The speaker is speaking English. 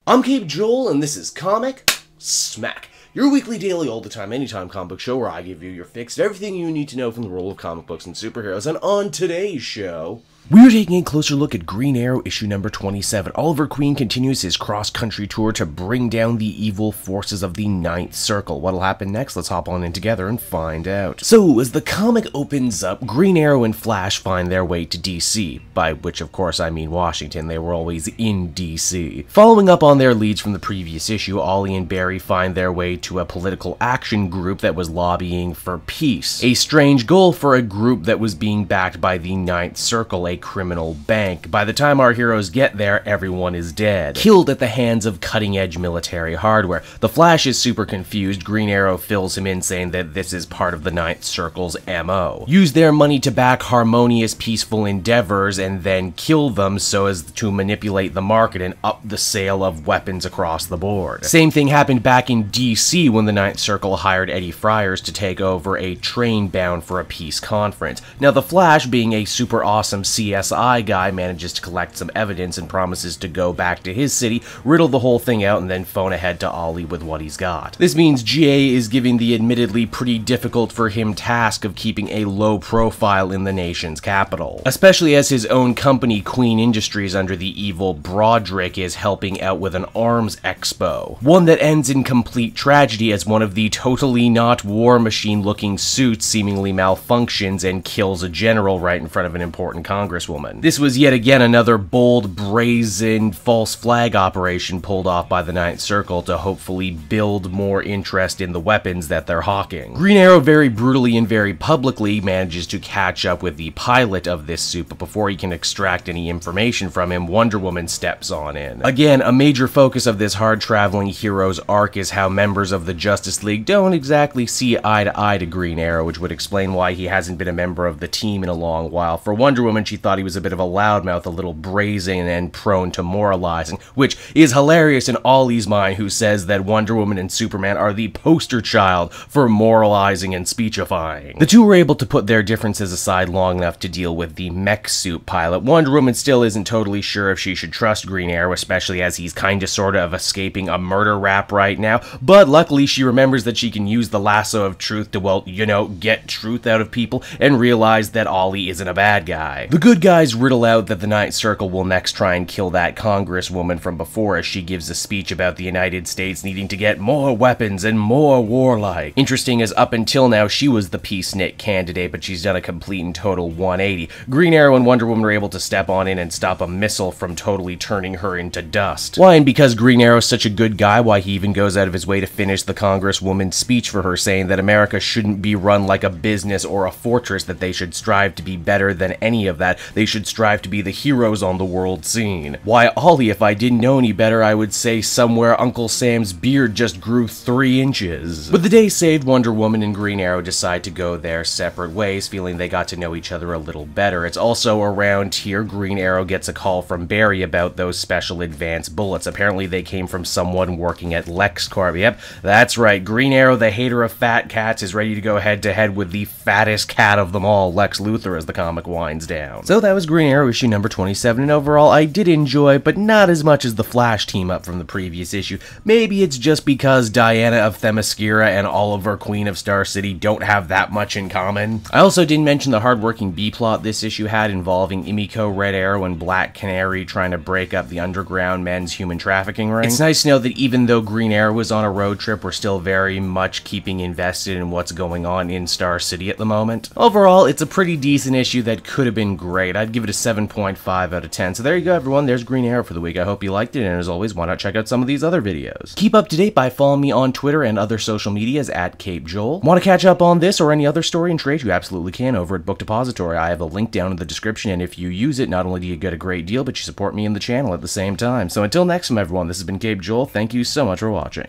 I'm Cape Joel, and this is Comic Smack, your weekly, daily, all-the-time, anytime comic book show where I give you your fix of everything you need to know from the world of comic books and superheroes. And on today's show, we're taking a closer look at Green Arrow issue number 27. Oliver Queen continues his cross-country tour to bring down the evil forces of the Ninth Circle. What'll happen next? Let's hop on in together and find out. So, as the comic opens up, Green Arrow and Flash find their way to DC, by which of course I mean Washington. They were always in DC. Following up on their leads from the previous issue, Ollie and Barry find their way to a political action group that was lobbying for peace. A strange goal for a group that was being backed by the Ninth Circle, a criminal bank. By the time our heroes get there, everyone is dead, killed at the hands of cutting-edge military hardware. The Flash is super confused. Green Arrow fills him in, saying that this is part of the Ninth Circle's MO. Use their money to back harmonious, peaceful endeavors and then kill them so as to manipulate the market and up the sale of weapons across the board. Same thing happened back in DC when the Ninth Circle hired Eddie Friars to take over a train bound for a peace conference. Now the Flash, being a super awesome CSI guy, manages to collect some evidence and promises to go back to his city, riddle the whole thing out, and then phone ahead to Ollie with what he's got. This means GA is giving the admittedly pretty difficult for him task of keeping a low profile in the nation's capital, especially as his own company, Queen Industries, under the evil Broderick, is helping out with an arms expo. One that ends in complete tragedy as one of the totally not War Machine looking suits seemingly malfunctions and kills a general right in front of an important congresswoman. This was yet again another bold, brazen, false flag operation pulled off by the Ninth Circle to hopefully build more interest in the weapons that they're hawking. Green Arrow very brutally and very publicly manages to catch up with the pilot of this suit, but before he can extract any information from him, Wonder Woman steps on in. Again, a major focus of this hard-traveling hero's arc is how members of the Justice League don't exactly see eye to eye to Green Arrow, which would explain why he hasn't been a member of the team in a long while. For Wonder Woman, she thought he was a bit of a loudmouth, a little brazen and prone to moralizing, which is hilarious in Ollie's mind, who says that Wonder Woman and Superman are the poster child for moralizing and speechifying. The two were able to put their differences aside long enough to deal with the mech suit pilot. Wonder Woman still isn't totally sure if she should trust Green Arrow, especially as he's kinda sorta of escaping a murder rap right now, but luckily she remembers that she can use the lasso of truth to, well, you know, get truth out of people and realize that Ollie isn't a bad guy. The good guys riddle out that the Ninth Circle will next try and kill that congresswoman from before as she gives a speech about the United States needing to get more weapons and more warlike. Interesting as up until now she was the peace-knit candidate, but she's done a complete and total 180. Green Arrow and Wonder Woman are able to step on in and stop a missile from totally turning her into dust. Why? And because Green Arrow's such a good guy, why he even goes out of his way to finish the congresswoman's speech for her, saying that America shouldn't be run like a business or a fortress, that they should strive to be better than any of that. They should strive to be the heroes on the world scene. Why, Ollie, if I didn't know any better, I would say somewhere Uncle Sam's beard just grew 3 inches. But the day saved, Wonder Woman and Green Arrow decide to go their separate ways, feeling they got to know each other a little better. It's also around here Green Arrow gets a call from Barry about those special advanced bullets. Apparently they came from someone working at LexCorp. Yep, that's right. Green Arrow, the hater of fat cats, is ready to go head-to-head with the fattest cat of them all, Lex Luthor, as the comic winds down. So that was Green Arrow issue number 27, and overall I did enjoy, but not as much as the Flash team-up from the previous issue. Maybe it's just because Diana of Themyscira and Oliver, Queen of Star City, don't have that much in common. I also didn't mention the hardworking B-plot this issue had involving Emiko, Red Arrow, and Black Canary trying to break up the underground men's human trafficking ring. It's nice to know that even though Green Arrow was on a road trip, we're still very much keeping invested in what's going on in Star City at the moment. Overall, it's a pretty decent issue that could have been great. I'd give it a 7.5 out of 10. So there you go, everyone. There's Green Arrow for the week. I hope you liked it, and as always, why not check out some of these other videos? Keep up to date by following me on Twitter and other social medias at Cape Joel. Want to catch up on this or any other story and trade? You absolutely can over at Book Depository. I have a link down in the description, and if you use it, not only do you get a great deal, but you support me and the channel at the same time. So until next time, everyone, this has been Cape Joel. Thank you so much for watching.